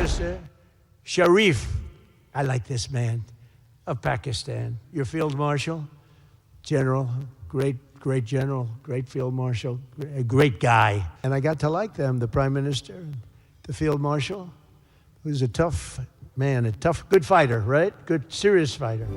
Minister Sharif, I like this man, of Pakistan. Your Field Marshal, General, great General, great Field Marshal, a great guy. And I got to like them, the Prime Minister, the Field Marshal, who's a tough man, good fighter, right? Good, serious fighter.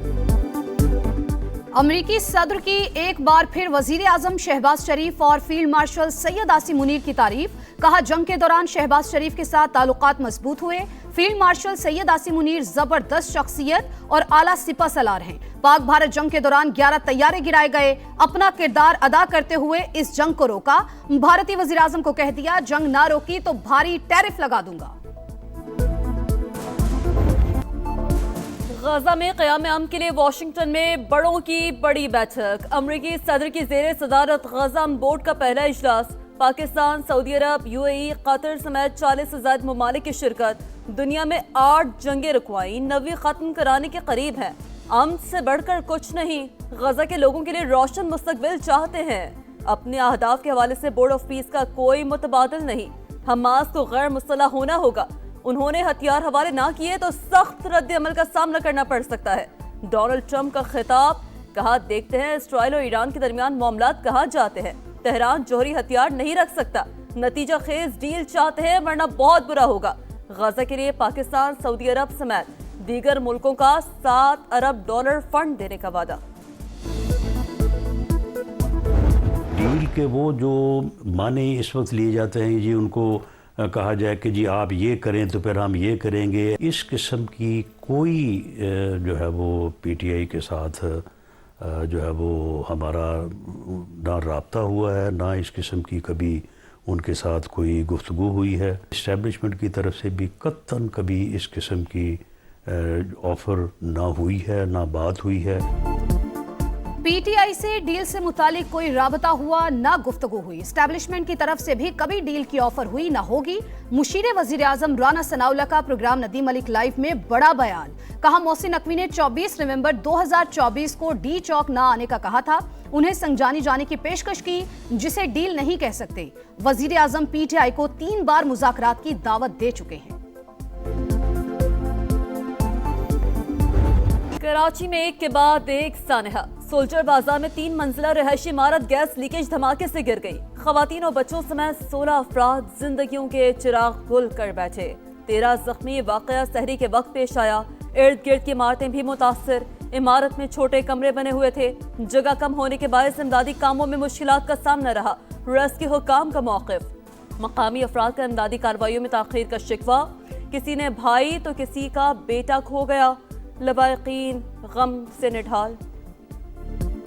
अमरीकी सदर की एक बार फिर वजीर आजम शहबाज शरीफ और field marshal Syed Asim Munir की तारीफ। कहा, जंग के दौरान शहबाज शरीफ के साथ ताल्लुकात मजबूत हुए। फील्ड मार्शल सैयद आसिम मुनीर जबरदस्त शख्सियत और आला सिपा सलार हैं। पाक भारत जंग के दौरान 11 तैयारे गिराए गए। अपना किरदार अदा करते हुए इस जंग को रोका। भारतीय वजीर आजम को कह दिया, जंग ना रोकी तो भारी टैरिफ लगा दूंगा। गजा में क़याम अमन के लिए वाशिंगटन में बड़ों की बड़ी बैठक। अमरीकी सदर की ज़ेरे सदारत गजा अमन बोर्ड का पहला इजलास। पाकिस्तान, सऊदी अरब, यूएई, कतर समेत 40 से ज़ायद ममालिक की शिरकत। दुनिया में 8 जंगें रुकवाई, 9वीं ख़त्म कराने के करीब है। अमन से बढ़कर कुछ नहीं। गजा के लोगों के लिए रोशन मुस्तकबिल चाहते हैं। अपने अहदाफ के हवाले से बोर्ड ऑफ पीस का कोई मुतबादिल नहीं। हमास को गैर मुस्तला होना होगा। उन्होंने हथियार हवाले ना किए तो सख्त रद्द अमल का सामना करना पड़ सकता है। डोनाल्ड ट्रंप का खिताब। कहा, देखते हैं इसराइल और ईरान के दरमियान मामलात कहाँ जाते हैं। तेहरान जोहरी हथियार नहीं रख सकता। नतीजा खेज डील चाहते हैं, वरना बहुत बुरा होगा। गजा के लिए पाकिस्तान, सऊदी अरब समेत दीगर मुल्कों का $7 अरब फंड देने का वादा। डील के वो जो माने इस वक्त लिए जाते हैं जी, उनको कहा जाए कि जी आप ये करें तो फिर हम ये करेंगे। इस किस्म की कोई जो है वो पीटीआई के साथ जो है वो हमारा ना राब्ता हुआ है, ना इस किस्म की कभी उनके साथ कोई गुफ्तगू हुई है। इस्टेब्लिशमेंट की तरफ से भी कत्तन कभी इस किस्म की ऑफ़र ना हुई है, ना बात हुई है। पीटीआई से डील से मुतालिक कोई राबता हुआ, ना गुफ्तगू हुई। एस्टैब्लिशमेंट की तरफ से भी कभी डील की ऑफर हुई ना होगी। मुशीर वजीर आजम राना सनाउल्लाह का प्रोग्राम नदीम मलिक लाइव में बड़ा बयान। कहा, मोहसिन नकवी ने 24 नवंबर 2024 को डी चौक ना आने का कहा था। उन्हें संजानी जाने की पेशकश की, जिसे डील नहीं कह सकते। वजीर आजम पीटीआई को 3 बार मुज़ाकरात की दावत दे चुके हैं। कराची में एक के बाद एक सानहा। सोल्जर बाजार में 3 मंजिला रिहायशी इमारत गैस लीकेज धमाके से गिर गई। खवातीन और बच्चों समेत 16 अफराद जिंदगियों के चिराग गुल कर बैठे। 13 जख्मी। वाकया सहरी के वक्त पेश आया। इर्द गिर्द की इमारतें भी मुतासर। इमारत में छोटे कमरे बने हुए थे। जगह कम होने के बायस इमदादी कामों में मुश्किलात का सामना रहा। रेस्क्यू हुकाम का मौक़िफ। मकामी अफराद का इमदादी कार्रवाइयों में ताख़ीर का शिकवा। किसी ने भाई तो किसी का बेटा खो गया। लवाकिन गम से निढाल।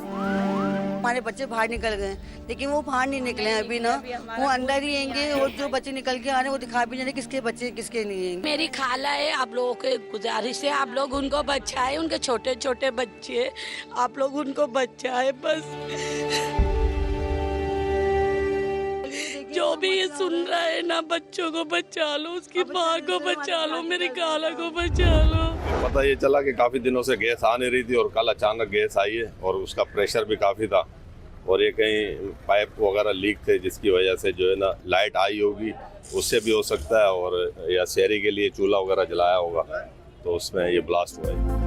हमारे बच्चे बाहर निकल गए, लेकिन वो बाहर नहीं निकले अभी ना, वो अंदर ही रहेंगे। और जो बच्चे निकल के आ रहे हैं वो दिखा भी नहीं रहे किसके बच्चे किसके नहीं हैं। मेरी खाला है, आप लोगों के गुजारिश है, आप लोग उनको बचाए, उनके छोटे छोटे बच्चे, आप लोग उनको बचाए बस। जो भी ये सुन रहा है ना, बच्चों को बचा लो, उसकी माँ को बचा लो, मेरी खाला को बचा लो। पता ये चला कि काफ़ी दिनों से गैस आ नहीं रही थी और कल अचानक गैस आई है और उसका प्रेशर भी काफ़ी था और ये कहीं पाइप वगैरह लीक थे, जिसकी वजह से जो है ना लाइट आई होगी, उससे भी हो सकता है। और या शहरी के लिए चूल्हा वगैरह जलाया होगा तो उसमें ये ब्लास्ट हुआ है।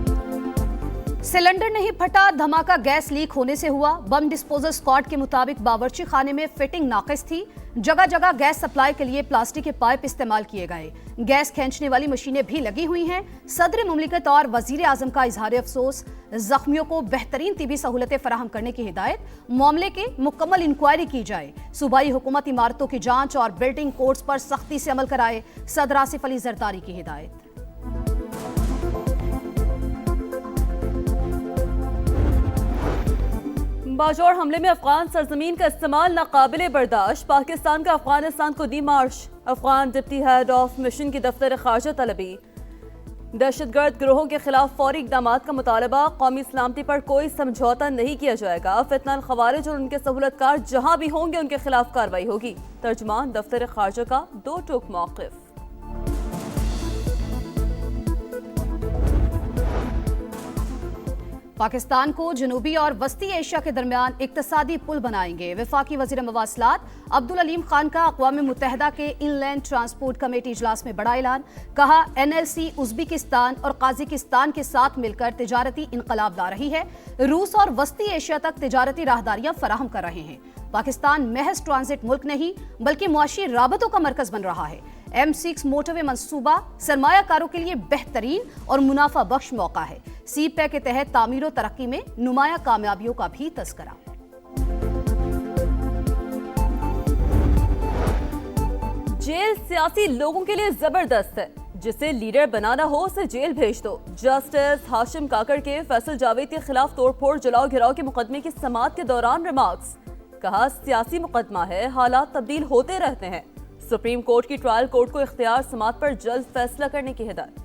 सिलेंडर नहीं फटा, धमाका गैस लीक होने से हुआ। बम डिस्पोजल स्क्वाड के मुताबिक बावर्ची खाने में फिटिंग नाकिस थी। जगह जगह गैस सप्लाई के लिए प्लास्टिक के पाइप इस्तेमाल किए गए। गैस खींचने वाली मशीनें भी लगी हुई हैं। सदर मुमलिकत और वजीर आजम का इजहार अफसोस। जख्मियों को बेहतरीन तिबी सहूलतें फराहम करने की हिदायत। मामले की मुकम्मल इंक्वायरी की जाए। सूबाई हुकूमत इमारतों की जांच और बिल्डिंग कोड्स पर सख्ती से अमल कराए। सदर आसिफ अली जरदारी की हिदायत। बाजौर हमले में अफगान सरजमीन का इस्तेमाल नाकाबिले बर्दाश्त। पाकिस्तान का अफगानिस्तान को दी मार्श। Afghan deputy head of mission की दफ्तर खारजा तलबी। दहशतगर्द गिरोहों के खिलाफ फौरी इकदाम का मुतालबा। कौमी सलामती पर कोई समझौता नहीं किया जाएगा। फितनल खवारिज और उनके सहूलतकार जहां भी होंगे उनके खिलाफ कार्रवाई होगी। तर्जुमान दफ्तर खारजा का 2 टूक मौक़िफ। पाकिस्तान को जनूबी और वस्ती एशिया के दरमियान इक्तसादी पुल बनाएंगे। वफाकी वजीर मवासलात अब्दुल अलीम खान का अक़वाम मुत्तहिदा के इनलैंड ट्रांसपोर्ट कमेटी इजलास में बड़ा ऐलान। कहा, NLC उज़्बेकिस्तान और काज़ाकिस्तान के साथ मिलकर तिजारती इनकलाब ला रही है। रूस और वस्ती एशिया तक तिजारती राहदारियां फराहम कर रहे हैं। पाकिस्तान महज ट्रांजिट मुल्क नहीं बल्कि मुआशी राबतों का मरकज बन रहा है। M6 मोटरवे मंसूबा सरमायाकारों के लिए बेहतरीन और मुनाफा बख्श मौका है। CPEC के तहत तामीर और तरक्की में नुमाया कामयाबियों का भी तस्करा। जेल सियासी लोगों के लिए जबरदस्त है। जिसे लीडर बनाना हो उसे जेल भेज दो। जस्टिस हाशिम काकड़ के फैसल जावेद के खिलाफ तोड़फोड़ जलाओ घिराव के मुकदमे की समाअत के दौरान रिमार्क्स। कहा, सियासी मुकदमा है, हालात तब्दील होते रहते हैं। सुप्रीम कोर्ट की ट्रायल कोर्ट को इख्तियार समाअत पर जल्द फैसला करने की हिदायत।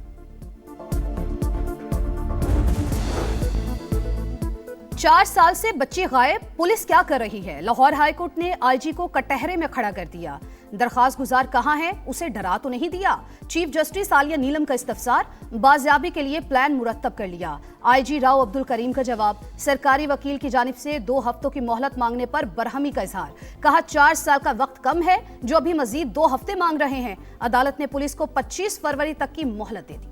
4 साल से बच्चे गायब, पुलिस क्या कर रही है? लाहौर हाई कोर्ट ने IG को कटहरे में खड़ा कर दिया। दरखास्त गुजार कहां है? उसे डरा तो नहीं दिया? चीफ जस्टिस आलिया नीलम का इस्तफसार, बाजियाबी के लिए प्लान मुरतब कर लिया। IG राव अब्दुल करीम का जवाब, सरकारी वकील की जानिब से 2 हफ्तों की मोहलत मांगने पर बरहमी का इजहार। कहा, 4 साल का वक्त कम है जो अभी मजीद 2 हफ्ते मांग रहे हैं। अदालत ने पुलिस को 25 फरवरी तक की मोहलत दे दी।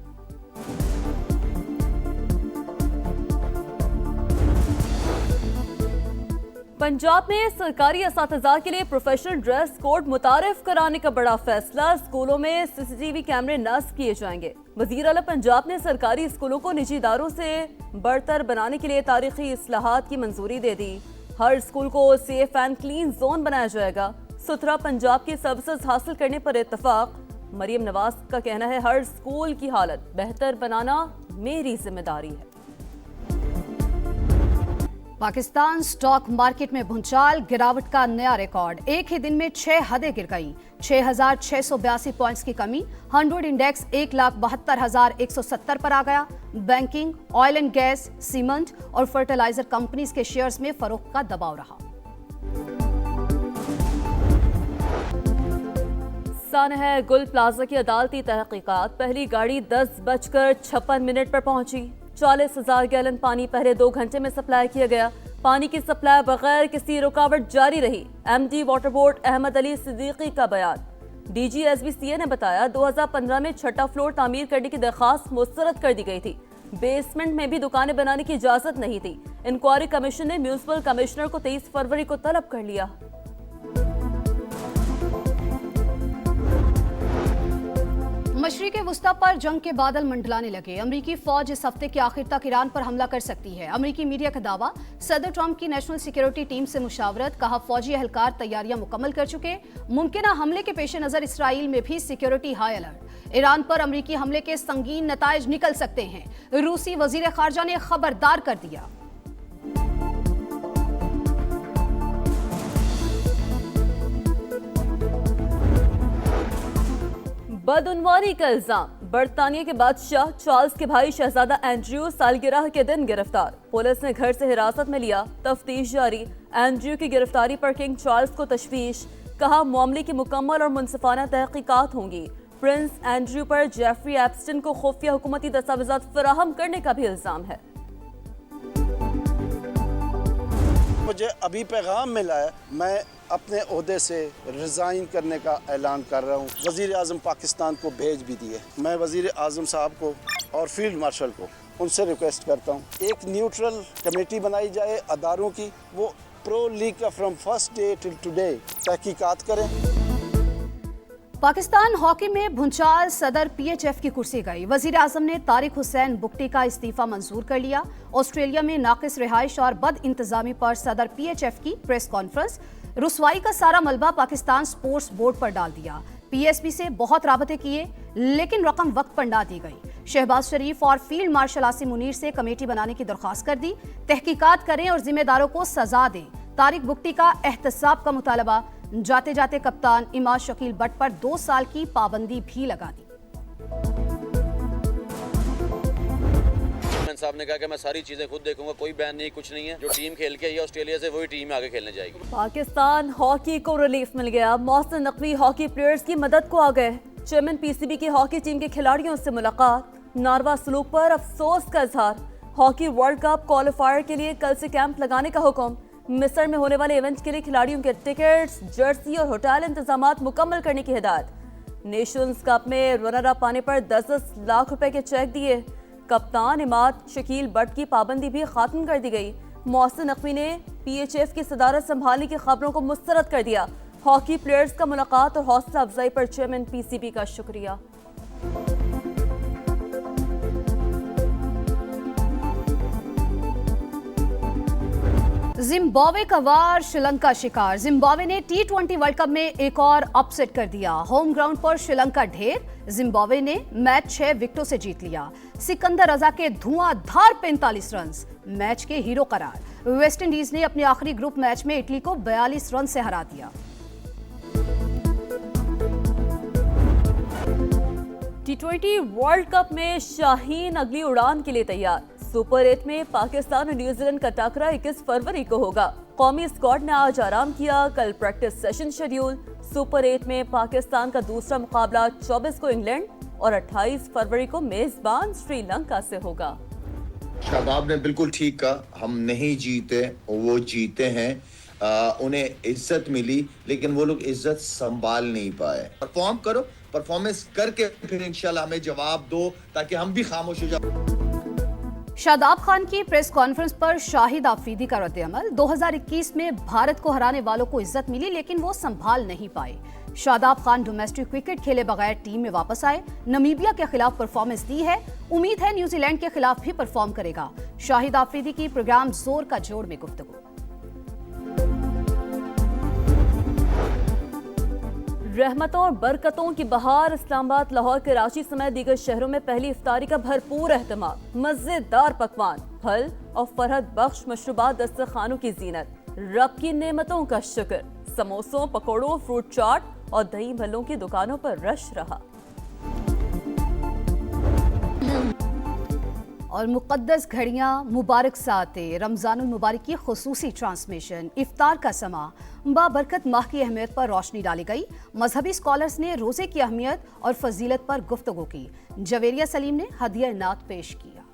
पंजाब में सरकारी असातिज़ा के लिए प्रोफेशनल ड्रेस कोड मुतारिफ कराने का बड़ा फैसला। स्कूलों में CCTV कैमरे नस्ब किए जाएंगे। वज़ीर आला पंजाब ने सरकारी स्कूलों को निजी इदारों से बढ़तर बनाने के लिए तारीखी इस्लाहात की मंजूरी दे दी। हर स्कूल को सेफ एंड क्लीन जोन बनाया जाएगा। सुथरा पंजाब की सर्विसेज हासिल करने पर इत्तफाक। मरियम नवाज का कहना है, हर स्कूल की हालत बेहतर बनाना मेरी जिम्मेदारी है। पाकिस्तान स्टॉक मार्केट में भूचाल, गिरावट का नया रिकॉर्ड। एक ही दिन में 6 हदें गिर गईं। 6,682 पॉइंट्स की कमी। 100 इंडेक्स 1,72,170 पर आ गया। Banking, oil and gas, cement और फर्टिलाइजर कंपनीज के शेयर्स में फरोख्त का दबाव रहा। सानह गुल प्लाजा की अदालती तहकीकात। पहली गाड़ी 10:56 पर पहुंची। 40,000 गैलन पानी पहले 2 घंटे में सप्लाई किया गया। पानी की सप्लाई बगैर किसी रुकावट जारी रही। MD water board Ahmad Ali Siddiqui का बयान। DG SBCA ने बताया, 2015 में 6ठा फ्लोर तामीर करने की दरखास्त मुस्तरद कर दी गई थी। बेसमेंट में भी दुकानें बनाने की इजाजत नहीं थी। इंक्वायरी कमीशन ने म्यूनिसिपल कमिश्नर को 23 फरवरी को तलब कर लिया। मशरिक़ वुस्ता पर जंग के बादल मंडलाने लगे। अमरीकी फौज इस हफ्ते के आखिर तक ईरान पर हमला कर सकती है। अमरीकी मीडिया का दावा, सदर ट्रंप की नेशनल सिक्योरिटी टीम से मुशावरत। कहा, फौजी एहलकार तैयारियां मुकम्मल कर चुके। मुमकिना हमले के पेश नजर इसराइल में भी सिक्योरिटी हाई अलर्ट। ईरान पर अमरीकी हमले के संगीन नताइज निकल सकते हैं। रूसी वजीर खारजा ने खबरदार कर दिया। बदउनवानी का इल्जाम। बरतानिया के बादशाह चार्ल्स के भाई शहजादा एंड्रयू सालगिरह के दिन गिरफ्तार। पुलिस ने घर से हिरासत में लिया। तफ्तीश जारी। एंड्रयू की गिरफ्तारी पर किंग चार्ल्स को तशवीश। कहा, मामले की मुकम्मल और मुनसिफाना तहकीकात होंगी। प्रिंस एंड्रयू पर जेफरी एप्स्टन को खुफिया हुकूमती दस्तावेजात फराहम करने का भी इल्जाम है। मुझे अभी पैगाम मिला है, मैं अपने ओहदे से रिज़ाइन करने का ऐलान कर रहा हूँ। वज़ीर आज़म पाकिस्तान को भेज भी दिए। मैं वज़ीर आज़म साहब को और फील्ड मार्शल को उनसे रिक्वेस्ट करता हूँ, एक न्यूट्रल कमेटी बनाई जाए अदारों की, वो प्रो लीग का from first day till today तहकीकात करें। पाकिस्तान हॉकी में भूचाल, सदर PHF की कुर्सी गई। वजीर आजम ने तारिक हुसैन बुगटी का इस्तीफा मंजूर कर लिया। ऑस्ट्रेलिया में नाकिस रिहाइश और बद इंतजामी पर सदर PHF की प्रेस कॉन्फ्रेंस। रुसवाई का सारा मलबा पाकिस्तान स्पोर्ट्स बोर्ड पर डाल दिया। PSB से बहुत राबते किए लेकिन रकम वक्त पर ना दी गई। शहबाज शरीफ और फील्ड मार्शल आसिम मुनीर से कमेटी बनाने की दरख्वास्त कर दी। तहकीकात करें और जिम्मेदारों को सजा दें। तारिक बुगटी का एहतसाब का मुतालबा। जाते जाते कप्तान इमाद शकील बट पर 2 साल की पाबंदी भी लगा दी। साहब ने कहा कि मैं सारी चीजें खुद देखूंगा, कोई बैन नहीं, कुछ नहीं है। जो टीम खेल के आई है ऑस्ट्रेलिया से, वही टीम आगे खेलने जाएगी। पाकिस्तान हॉकी को रिलीफ मिल गया। मोहसिन नकवी हॉकी प्लेयर्स की मदद को आ गए। चेयरमैन PCB की हॉकी टीम के खिलाड़ियों से मुलाकात। नारवा सलूक पर अफसोस का इजहार। हॉकी वर्ल्ड कप क्वालिफायर के लिए कल से कैंप लगाने का हुक्म। मिस्र में होने वाले इवेंट के लिए खिलाड़ियों के टिकट्स, जर्सी और होटल इंतजामात मुकम्मल करने की हिदायत। नेशंस कप में रनर अप पाने पर 10-10 लाख रुपए के चेक दिए। कप्तान इमाद शकील बट की पाबंदी भी खत्म कर दी गई। मोहसिन नकवी ने PHF की सदारत संभालने की खबरों को मुस्तरद कर दिया। हॉकी प्लेयर्स का मुलाकात और हौसला अफजाई पर चेयरमैन PCB का शुक्रिया। जिम्बाब्वे का वार श्रीलंका शिकार। जिम्बाब्वे ने T20 वर्ल्ड कप में एक और अपसेट कर दिया। होम ग्राउंड पर श्रीलंका ढेर। जिम्बाब्वे ने मैच 6 विकेटों से जीत लिया। सिकंदर रजा के धुआंधार 45 रन मैच के हीरो करार। वेस्टइंडीज ने अपने आखिरी ग्रुप मैच में इटली को 42 रन से हरा दिया। T20 वर्ल्ड कप में शाहीन अगली उड़ान के लिए तैयार। सुपर 8 में पाकिस्तान और न्यूजीलैंड का टकरा 21 फरवरी को होगा। कौमी स्क्वाड ने आज आराम किया, कल प्रैक्टिस सेशन शेड्यूल। सुपर 8 में पाकिस्तान का दूसरा मुकाबला 24 को इंग्लैंड और 28 फरवरी को मेजबान श्रीलंका से होगा। शादाब ने बिल्कुल ठीक कहा, हम नहीं जीते, वो जीते हैं। उन्हें इज्जत मिली लेकिन वो लोग इज्जत संभाल नहीं पाए। परफॉर्म करो, परफॉर्मेंस करके फिर इंशाल्लाह हमें जवाब दो ताकि हम भी खामोश हो जाए। शादाब खान की प्रेस कॉन्फ्रेंस पर शाहिद आफरीदी का रद्द-ए-अमल। 2021 में भारत को हराने वालों को इज्जत मिली लेकिन वो संभाल नहीं पाए। शादाब खान डोमेस्टिक क्रिकेट खेले बगैर टीम में वापस आए। नमीबिया के खिलाफ परफॉर्मेंस दी है, उम्मीद है न्यूजीलैंड के खिलाफ भी परफॉर्म करेगा। शाहिद आफरीदी की प्रोग्राम जोर का जोड़ में गुफ्तगू। रहमतों और बरकतों की बहार। इस्लामाबाद, लाहौर, कराची समेत दीगर शहरों में पहली इफ्तारी का भरपूर एहतमाम। मजेदार पकवान, फल और फरहत बख्श मशरूबात दस्तरखानों की जीनत। रब की नेमतों का शुक्र। समोसों, पकौड़ों, फ्रूट चाट और दही भल्लों की दुकानों पर रश रहा। और मुक़द्दस घड़ियां, मुबारक सातें, रमज़ानुल मुबारक की खुसूसी ट्रांसमिशन। इफ्तार का समा, बाबरकत माह की अहमियत पर रोशनी डाली गई। मजहबी स्कॉलर्स ने रोज़े की अहमियत और फजीलत पर गुफ्तगू की। जवेरिया सलीम ने हदिया नात पेश किया।